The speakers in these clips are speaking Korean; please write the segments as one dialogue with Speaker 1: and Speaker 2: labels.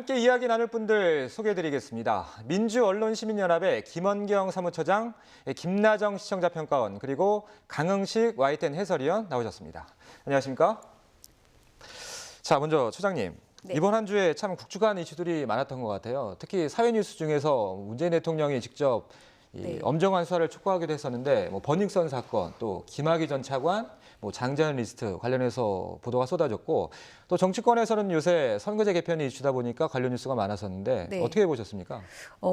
Speaker 1: 함께 이야기 나눌 분들 소개해드리겠습니다. 민주언론시민연합의 김원경 사무처장, 김나정 시청자평가원, 그리고 강흥식 YTN 해설위원 나오셨습니다. 안녕하십니까? 자, 먼저 처장님.
Speaker 2: 네.
Speaker 1: 이번 한 주에 참 굵직한 이슈들이 많았던 것 같아요. 특히 사회 뉴스 중에서 문재인 대통령이 직접 엄정한 수사를 촉구하기도 했었는데, 버닝썬 사건, 또 김학의 전 차관, 장자연 리스트 관련해서 보도가 쏟아졌고, 또 정치권에서는 요새 선거제 개편이 이슈다 보니까 관련 뉴스가 많았었는데
Speaker 2: 네.
Speaker 1: 어떻게 보셨습니까?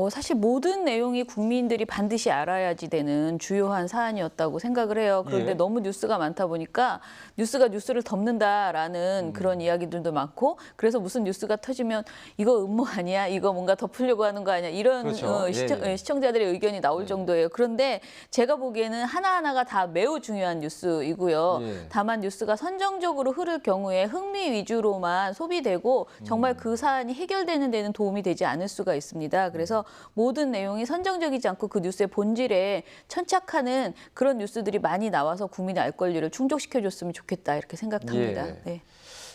Speaker 2: 사실 모든 내용이 국민들이 반드시 알아야지 되는 주요한 사안이었다고 생각을 해요. 그런데
Speaker 1: 예.
Speaker 2: 너무 뉴스가 많다 보니까 뉴스가 뉴스를 덮는다라는 그런 이야기들도 많고, 그래서 무슨 뉴스가 터지면 이거 음모 아니야? 이거 뭔가 덮으려고 하는 거 아니야? 이런
Speaker 1: 그렇죠.
Speaker 2: 시청자들의 의견이 나올 정도예요. 그런데 제가 보기에는 하나하나가 다 매우 중요한 뉴스이고요.
Speaker 1: 예.
Speaker 2: 다만 뉴스가 선정적으로 흐를 경우에 흥미 위주로만 소비되고 정말 그 사안이 해결되는 데는 도움이 되지 않을 수가 있습니다. 그래서 모든 내용이 선정적이지 않고 그 뉴스의 본질에 천착하는 그런 뉴스들이 많이 나와서 국민의 알 권리를 충족시켜줬으면 좋겠다 이렇게 생각합니다.
Speaker 1: 예.
Speaker 2: 네.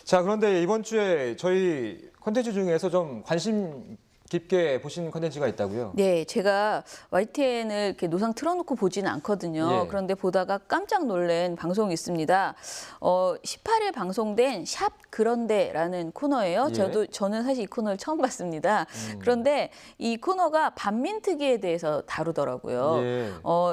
Speaker 1: 자, 그런데 이번 주에 저희 콘텐츠 중에서 좀 관심 깊게 보신 콘텐츠가 있다고요?
Speaker 2: 네, 제가 YTN을 이렇게 노상 틀어놓고 보지는 않거든요.
Speaker 1: 예.
Speaker 2: 그런데 보다가 깜짝 놀란 방송이 있습니다. 18일 방송된 샵 그런데라는 코너예요.
Speaker 1: 예.
Speaker 2: 저는 사실 이 코너를 처음 봤습니다. 그런데 이 코너가 반민특위에 대해서 다루더라고요.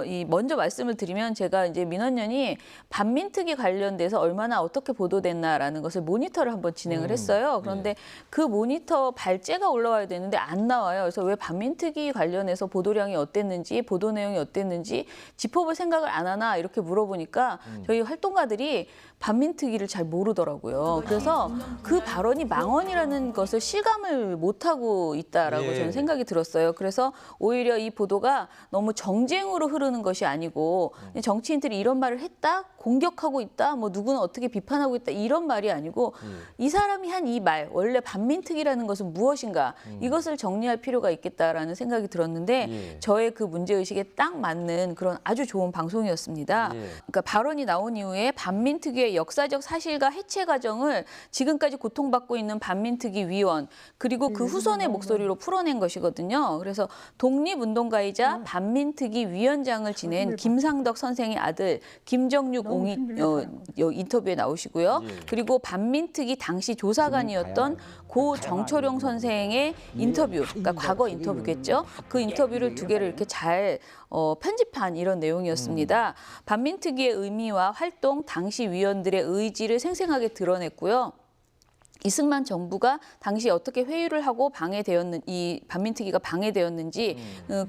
Speaker 1: 예.
Speaker 2: 먼저 말씀을 드리면 제가 이제 민원연이 반민특위 관련돼서 얼마나 어떻게 보도됐나라는 것을 모니터를 한번 진행을 했어요. 그런데 그 모니터 발제가 올라와야 되는데 안 나와요. 그래서 왜 반민특위 관련해서 보도량이 어땠는지, 보도 내용이 어땠는지 짚어볼 생각을 안 하나 이렇게 물어보니까 저희 활동가들이 반민특위를 잘 모르더라고요. 그래서 그 발언이 망언이라는 것을 실감을 못하고 있다라고
Speaker 1: 예.
Speaker 2: 저는 생각이 들었어요. 그래서 오히려 이 보도가 너무 정쟁으로 흐르는 것이 아니고 정치인들이 이런 말을 했다? 공격하고 있다? 누구는 어떻게 비판하고 있다? 이런 말이 아니고 이 사람이 한 이 말, 원래 반민특위라는 것은 무엇인가? 이것을 정리할 필요가 있겠다라는 생각이 들었는데 저의 그 문제의식에 딱 맞는 그런 아주 좋은 방송이었습니다. 그러니까 발언이 나온 이후에 반민특위의 역사적 사실과 해체 과정을 지금까지 고통받고 있는 반민특위 위원 그리고 그 후손의 목소리로 풀어낸 것이거든요. 그래서 독립운동가이자 반민특위 위원장을 지낸 김상덕 선생의 아들 김정육 옹이 인터뷰에 나오시고요. 그리고 반민특위 당시 조사관이었던 고 정철용 선생의 인터뷰, 그러니까 과거 인터뷰겠죠. 그 인터뷰를 두 개를 이렇게 잘 편집한 이런 내용이었습니다. 반민특위의 의미와 활동, 당시 위원들의 의지를 생생하게 드러냈고요. 이승만 정부가 당시 어떻게 회유를 하고 이 반민특위가 방해되었는지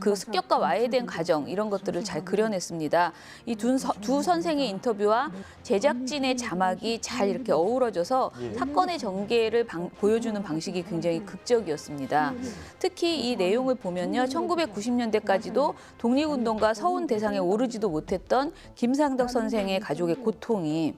Speaker 2: 그 습격과 와해된 과정 이런 것들을 잘 그려냈습니다. 이 두 선생의 인터뷰와 제작진의 자막이 잘 이렇게 어우러져서 사건의 전개를 보여주는 방식이 굉장히 극적이었습니다. 특히 이 내용을 보면요, 1990년대까지도 독립운동가 서훈 대상에 오르지도 못했던 김상덕 선생의 가족의 고통이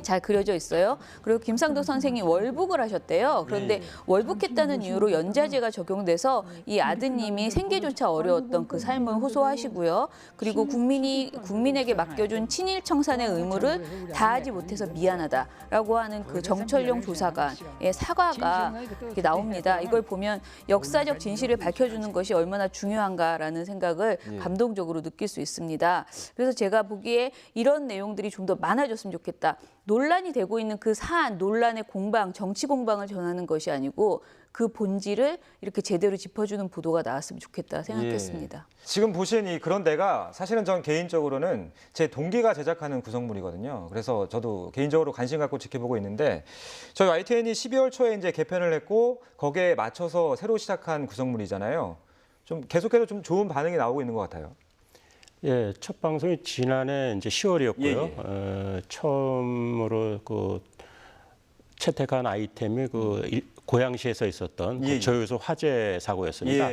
Speaker 2: 잘 그려져 있어요. 그리고 김상덕 선생이 월북을 하셨대요. 그런데 월북했다는 이유로 연자제가 적용돼서 이 아드님이 생계조차 어려웠던 그 삶을 호소하시고요. 그리고 국민에게 맡겨준 친일 청산의 의무를 다하지 못해서 미안하다라고 하는 그 정철용 조사관의 사과가 이렇게 나옵니다. 이걸 보면 역사적 진실을 밝혀주는 것이 얼마나 중요한가라는 생각을 감동적으로 느낄 수 있습니다. 그래서 제가 보기에 이런 내용들이 좀 더 많아졌으면 좋겠다. 논란이 되고 있는 그 사안, 논란의 공방, 정치 공방을 전하는 것이 아니고 그 본질을 이렇게 제대로 짚어주는 보도가 나왔으면 좋겠다 생각했습니다.
Speaker 1: 지금 보신 이 그런데가 사실은 전 개인적으로는 제 동기가 제작하는 구성물이거든요. 그래서 저도 개인적으로 관심 갖고 지켜보고 있는데 저희 YTN이 12월 초에 이제 개편을 했고 거기에 맞춰서 새로 시작한 구성물이잖아요. 좀 계속해서 좀 좋은 반응이 나오고 있는 것 같아요.
Speaker 3: 예, 첫 방송이 지난해 이제 10월이었고요. 처음으로 그 채택한 아이템이 그 고양시에서 있었던 그 저유소 화재 사고였습니다.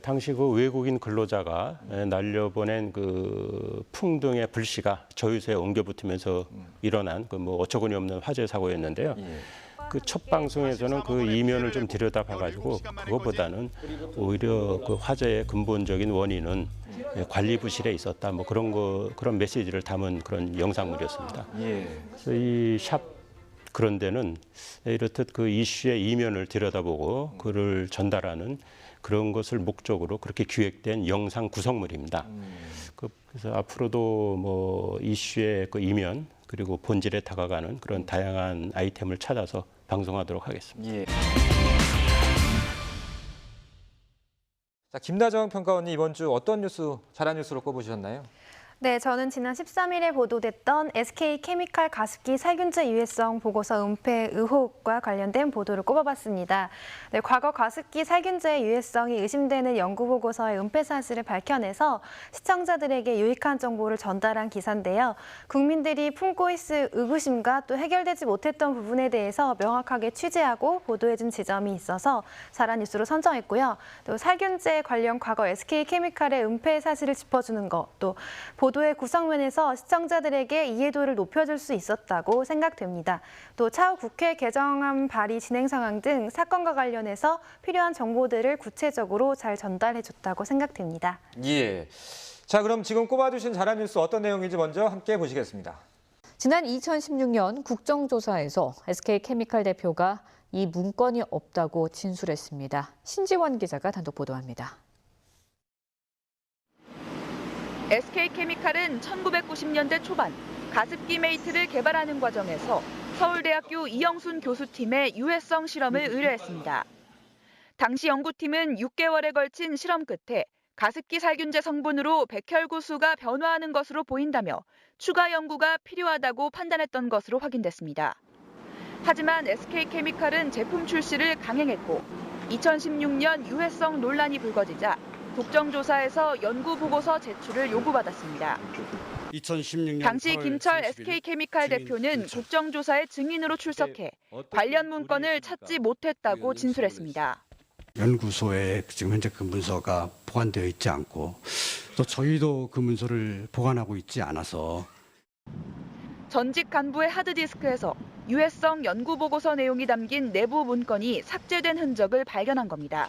Speaker 3: 당시 그 외국인 근로자가 날려보낸 그 풍등의 불씨가 저유소에 옮겨 붙으면서 일어난 그 어처구니 없는 화재 사고였는데요. 그 첫 방송에서는 그 이면을 좀 들여다봐가지고 그거보다는 오히려 그 화재의 근본적인 원인은 관리 부실에 있었다. 그런 메시지를 담은 그런 영상물이었습니다. 그래서 이 샵 그런 데는 이렇듯 그 이슈의 이면을 들여다보고 그를 전달하는 그런 것을 목적으로 그렇게 기획된 영상 구성물입니다. 그래서 앞으로도 뭐 이슈의 그 이면 그리고 본질에 다가가는 그런 다양한 아이템을 찾아서 방송하도록 하겠습니다.
Speaker 1: 예. 자, 김나정 평가원님 이번 주 어떤 뉴스, 잘한 뉴스로 꼽으셨나요?
Speaker 4: 네, 저는 지난 13일에 보도됐던 SK케미칼 가습기 살균제 유해성 보고서 은폐 의혹과 관련된 보도를 꼽아봤습니다. 네, 과거 가습기 살균제의 유해성이 의심되는 연구 보고서의 은폐 사실을 밝혀내서 시청자들에게 유익한 정보를 전달한 기사인데요. 국민들이 품고 있을 의구심과 또 해결되지 못했던 부분에 대해서 명확하게 취재하고 보도해준 지점이 있어서 잘한 뉴스로 선정했고요. 또 살균제 관련 과거 SK케미칼의 은폐 사실을 짚어주는 것, 또 보도의 구성면에서 시청자들에게 이해도를 높여줄 수 있었다고 생각됩니다. 또 차후 국회 개정안 발의 진행 상황 등 사건과 관련해서 필요한 정보들을 구체적으로 잘 전달해줬다고 생각됩니다.
Speaker 1: 예. 자, 그럼 지금 꼽아주신 잘한 뉴스 어떤 내용인지 먼저 함께 보시겠습니다.
Speaker 5: 지난 2016년 국정조사에서 SK케미칼 대표가 이 문건이 없다고 진술했습니다. 신지원 기자가 단독 보도합니다.
Speaker 6: SK케미칼은 1990년대 초반 가습기 메이트를 개발하는 과정에서 서울대학교 이영순 교수팀에 유해성 실험을 의뢰했습니다. 당시 연구팀은 6개월에 걸친 실험 끝에 가습기 살균제 성분으로 백혈구수가 변화하는 것으로 보인다며 추가 연구가 필요하다고 판단했던 것으로 확인됐습니다. 하지만 SK케미칼은 제품 출시를 강행했고 2016년 유해성 논란이 불거지자 국정조사에서 연구보고서 제출을 요구받았습니다.
Speaker 7: 2016년
Speaker 6: 당시 김철 SK케미칼 대표는 국정조사에 증인으로 출석해 관련 문건을 찾지 못했다고 진술했습니다.
Speaker 7: 연구소에 지금 현재 그 문서가 보관되어 있지 않고 또 저희도 그 문서를 보관하고 있지 않아서
Speaker 6: 전직 간부의 하드디스크에서 유해성 연구보고서 내용이 담긴 내부 문건이 삭제된 흔적을 발견한 겁니다.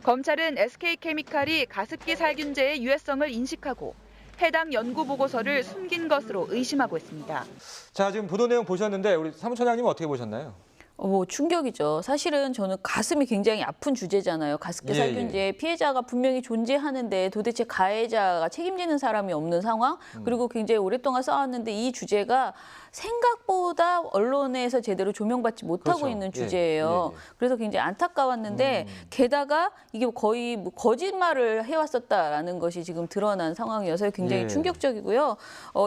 Speaker 6: 검찰은 SK케미칼이 가습기 살균제의 유해성을 인식하고 해당 연구 보고서를 숨긴 것으로 의심하고 있습니다.
Speaker 1: 자, 지금 보도 내용 보셨는데 우리 사무처장님은 어떻게 보셨나요?
Speaker 2: 뭐 충격이죠. 사실은 저는 가슴이 굉장히 아픈 주제잖아요. 가습기 살균제 피해자가 분명히 존재하는데 도대체 가해자가 책임지는 사람이 없는 상황, 그리고 굉장히 오랫동안 쌓았는데 이 주제가 생각보다 언론에서 제대로 조명받지 못하고
Speaker 1: 그렇죠.
Speaker 2: 있는 주제예요. 그래서 굉장히 안타까웠는데 게다가 이게 거의 뭐 거짓말을 해왔었다라는 것이 지금 드러난 상황이어서 굉장히 충격적이고요.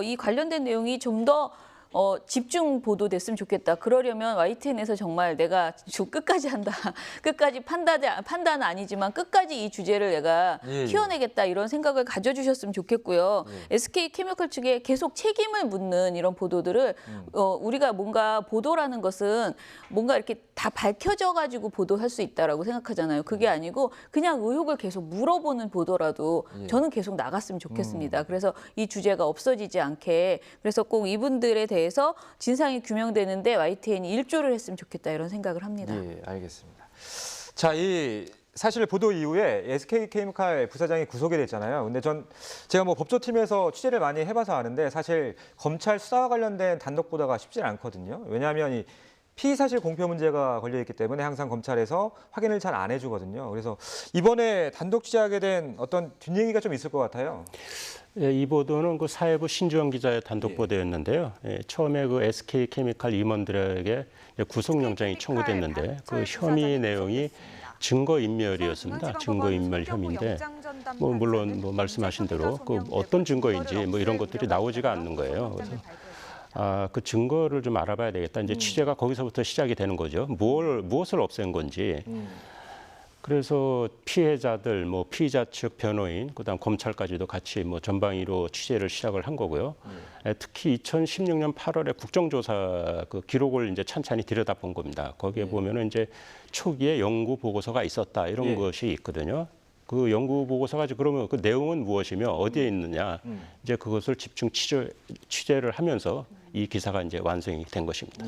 Speaker 2: 이 관련된 내용이 좀 더 집중 보도됐으면 좋겠다. 그러려면 YTN에서 정말 내가 끝까지 한다. 끝까지 판단은 아니지만 끝까지 이 주제를 내가 키워내겠다 이런 생각을 가져주셨으면 좋겠고요. SK케미칼 측에 계속 책임을 묻는 이런 보도들을 우리가 뭔가 보도라는 것은 뭔가 이렇게 다 밝혀져 가지고 보도할 수 있다라고 생각하잖아요. 그게 아니고 그냥 의혹을 계속 물어보는 보도라도 저는 계속 나갔으면 좋겠습니다. 그래서 이 주제가 없어지지 않게 그래서 꼭 이분들에 대해서 진상이 규명되는데 YTN이 일조를 했으면 좋겠다 이런 생각을 합니다.
Speaker 1: 예, 알겠습니다. 자, 이 사실 보도 이후에 SK케미칼 부사장이 구속이 됐잖아요. 근데 제가 뭐 법조팀에서 취재를 많이 해봐서 아는데 사실 검찰 수사와 관련된 단독 보도가 쉽지 않거든요. 왜냐하면 이 피의사실 공표 문제가 걸려있기 때문에 항상 검찰에서 확인을 잘 안 해주거든요. 그래서 이번에 단독 취재하게 된 어떤 뒷얘기가 좀 있을 것 같아요.
Speaker 3: 예, 이 보도는 그 사회부 신주영 기자의 단독 보도였는데요. 처음에 그 SK케미칼 임원들에게 구속영장이 청구됐는데 그 혐의 내용이 증거인멸이었습니다. 증거인멸 혐의인데 뭐 물론 뭐 말씀하신 대로 그 어떤 증거인지 뭐 이런 것들이 나오지가 않는 거예요. 그래서 그 증거를 좀 알아봐야 되겠다. 이제 취재가 거기서부터 시작이 되는 거죠. 무엇을 없앤 건지. 그래서 피해자들, 뭐 피의자 측 변호인, 그다음 검찰까지도 같이 뭐 전방위로 취재를 시작을 한 거고요. 특히 2016년 8월에 국정조사 그 기록을 이제 찬찬히 들여다본 겁니다. 거기에 보면은 이제 초기에 연구 보고서가 있었다 이런 것이 있거든요. 그 연구 보고서가 그러면 그 내용은 무엇이며 어디에 있느냐 이제 그것을 집중 취재를 하면서 이 기사가 이제 완성이 된 것입니다.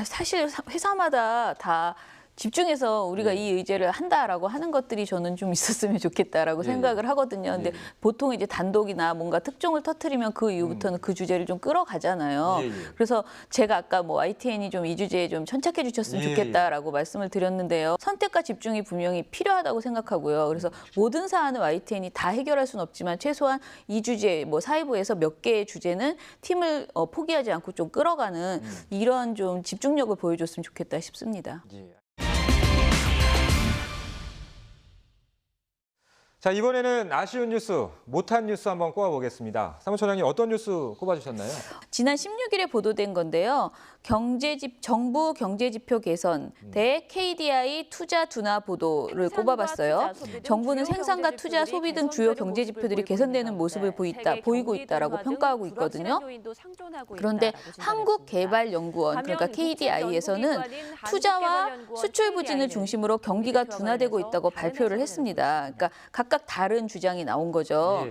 Speaker 2: 사실 회사마다 다 집중해서 우리가 이 의제를 한다라고 하는 것들이 저는 좀 있었으면 좋겠다라고 생각을 하거든요. 근데 보통 이제 단독이나 뭔가 특종을 터트리면 그 이후부터는 그 주제를 좀 끌어가잖아요. 그래서 제가 아까 뭐 YTN이 좀 이 주제에 좀 천착해 주셨으면 좋겠다라고 말씀을 드렸는데요. 선택과 집중이 분명히 필요하다고 생각하고요. 그래서 모든 사안을 YTN이 다 해결할 수는 없지만 최소한 이 주제, 뭐 사회부에서 몇 개의 주제는 팀을 포기하지 않고 좀 끌어가는 이런 좀 집중력을 보여줬으면 좋겠다 싶습니다.
Speaker 1: 자, 이번에는 아쉬운 뉴스, 못한 뉴스 한번 꼽아보겠습니다. 사무처장님 어떤 뉴스 꼽아주셨나요?
Speaker 2: 지난 16일에 보도된 건데요. 정부 경제지표 개선 대 KDI 투자 둔화 보도를 꼽아봤어요. 정부는 생산과 투자, 소비 등 주요 경제지표들이 개선되는 모습을 보이고 있다라고 평가하고 있거든요. 그런데 한국개발연구원, 그러니까 KDI에서는 투자와 수출 부진을 중심으로 경기가 둔화되고 있다고 발표를 했습니다. 그러니까 각각 다른 주장이 나온 거죠.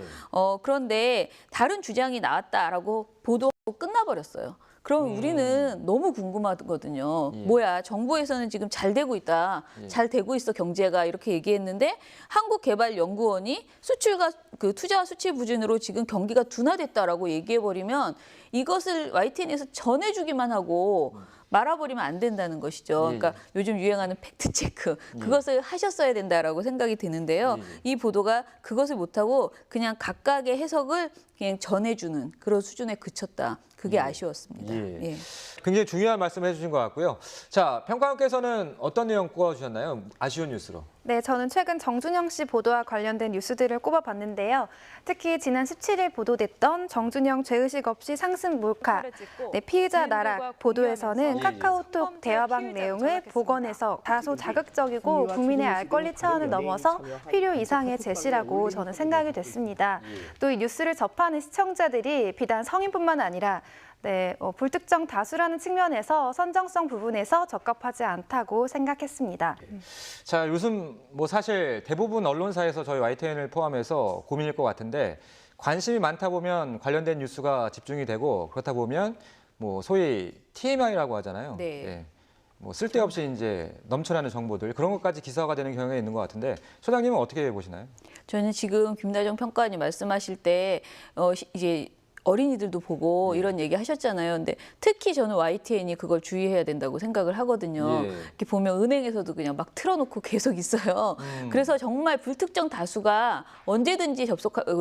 Speaker 2: 그런데 다른 주장이 나왔다라고 보도하고 끝나버렸어요. 그럼 우리는 너무 궁금하거든요. 뭐야, 정부에서는 지금 잘 되고 있다, 잘 되고 있어 경제가 이렇게 얘기했는데 한국개발연구원이 수출과 그 투자와 수출 부진으로 지금 경기가 둔화됐다라고 얘기해버리면 이것을 YTN에서 전해주기만 하고 말아버리면 안 된다는 것이죠. 그러니까 요즘 유행하는 팩트 체크 그것을 하셨어야 된다라고 생각이 드는데요. 이 보도가 그것을 못하고 그냥 각각의 해석을 그냥 전해주는 그런 수준에 그쳤다. 그게 아쉬웠습니다. 예.
Speaker 1: 굉장히 중요한 말씀을 해주신 것 같고요. 자, 평가원께서는 어떤 내용 꼽아주셨나요? 아쉬운 뉴스로.
Speaker 4: 네, 저는 최근 정준영 씨 보도와 관련된 뉴스들을 꼽아봤는데요. 특히 지난 17일 보도됐던 정준영 죄의식 없이 상습 몰카, 피의자 나락 보도에서는 카카오톡 대화방 내용을 복원해서 다소 자극적이고 국민의 알 권리 차원을 넘어서 필요 이상의 제시라고 저는 생각이 됐습니다. 또 이 뉴스를 접하는 시청자들이 비단 성인뿐만 아니라 불특정 다수라는 측면에서 선정성 부분에서 적합하지 않다고 생각했습니다.
Speaker 1: 자, 요즘 뭐 사실 대부분 언론사에서 저희 YTN을 포함해서 고민일 것 같은데 관심이 많다 보면 관련된 뉴스가 집중이 되고 그렇다 보면 뭐 소위 TMI라고 하잖아요.
Speaker 2: 네.
Speaker 1: 뭐 쓸데없이 이제 넘쳐나는 정보들 그런 것까지 기사화가 되는 경우가 있는 것 같은데 소장님은 어떻게 보시나요?
Speaker 2: 저는 지금 김나정 평가원이 말씀하실 때 이제 어린이들도 보고 이런 얘기 하셨잖아요. 근데 특히 저는 YTN이 그걸 주의해야 된다고 생각을 하거든요. 이렇게 보면 은행에서도 그냥 막 틀어놓고 계속 있어요. 그래서 정말 불특정 다수가 언제든지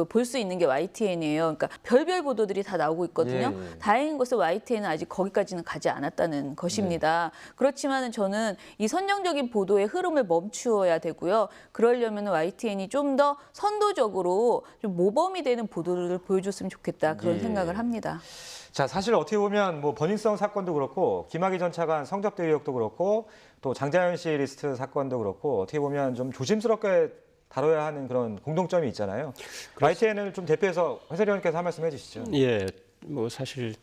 Speaker 2: 볼 수 있는 게 YTN이에요. 그러니까 별별 보도들이 다 나오고 있거든요. 다행인 것은 YTN은 아직 거기까지는 가지 않았다는 것입니다. 그렇지만 저는 이 선정적인 보도의 흐름을 멈추어야 되고요. 그러려면 YTN이 좀 더 선도적으로 좀 모범이 되는 보도를 보여줬으면 좋겠다. 그런 생각을 합니다.
Speaker 1: 자, 사실 어떻게 보면 뭐 버닝썬 사건도 그렇고 김학의 전 차관 성접대 의혹도 그렇고 또 장자연 씨 리스트 사건도 그렇고 어떻게 보면 좀 조심스럽게 다뤄야 하는 그런 공통점이 있잖아요. YTN을 좀 대표해서 해설위원께서 한 말씀 해주시죠.
Speaker 3: 예, 뭐 사실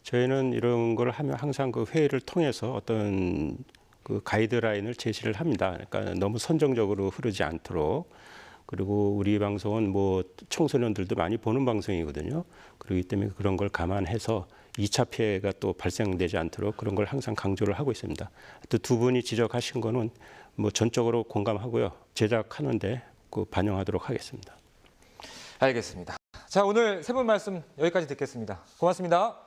Speaker 3: 저희는 이런 걸 하면 항상 그 회의를 통해서 어떤 그 가이드라인을 제시를 합니다. 그러니까 너무 선정적으로 흐르지 않도록. 그리고 우리 방송은 뭐 청소년들도 많이 보는 방송이거든요. 그렇기 때문에 그런 걸 감안해서 2차 피해가 또 발생되지 않도록 그런 걸 항상 강조를 하고 있습니다. 또 두 분이 지적하신 거는 뭐 전적으로 공감하고요. 제작하는데 그 반영하도록 하겠습니다.
Speaker 1: 알겠습니다. 자, 오늘 세 분 말씀 여기까지 듣겠습니다. 고맙습니다.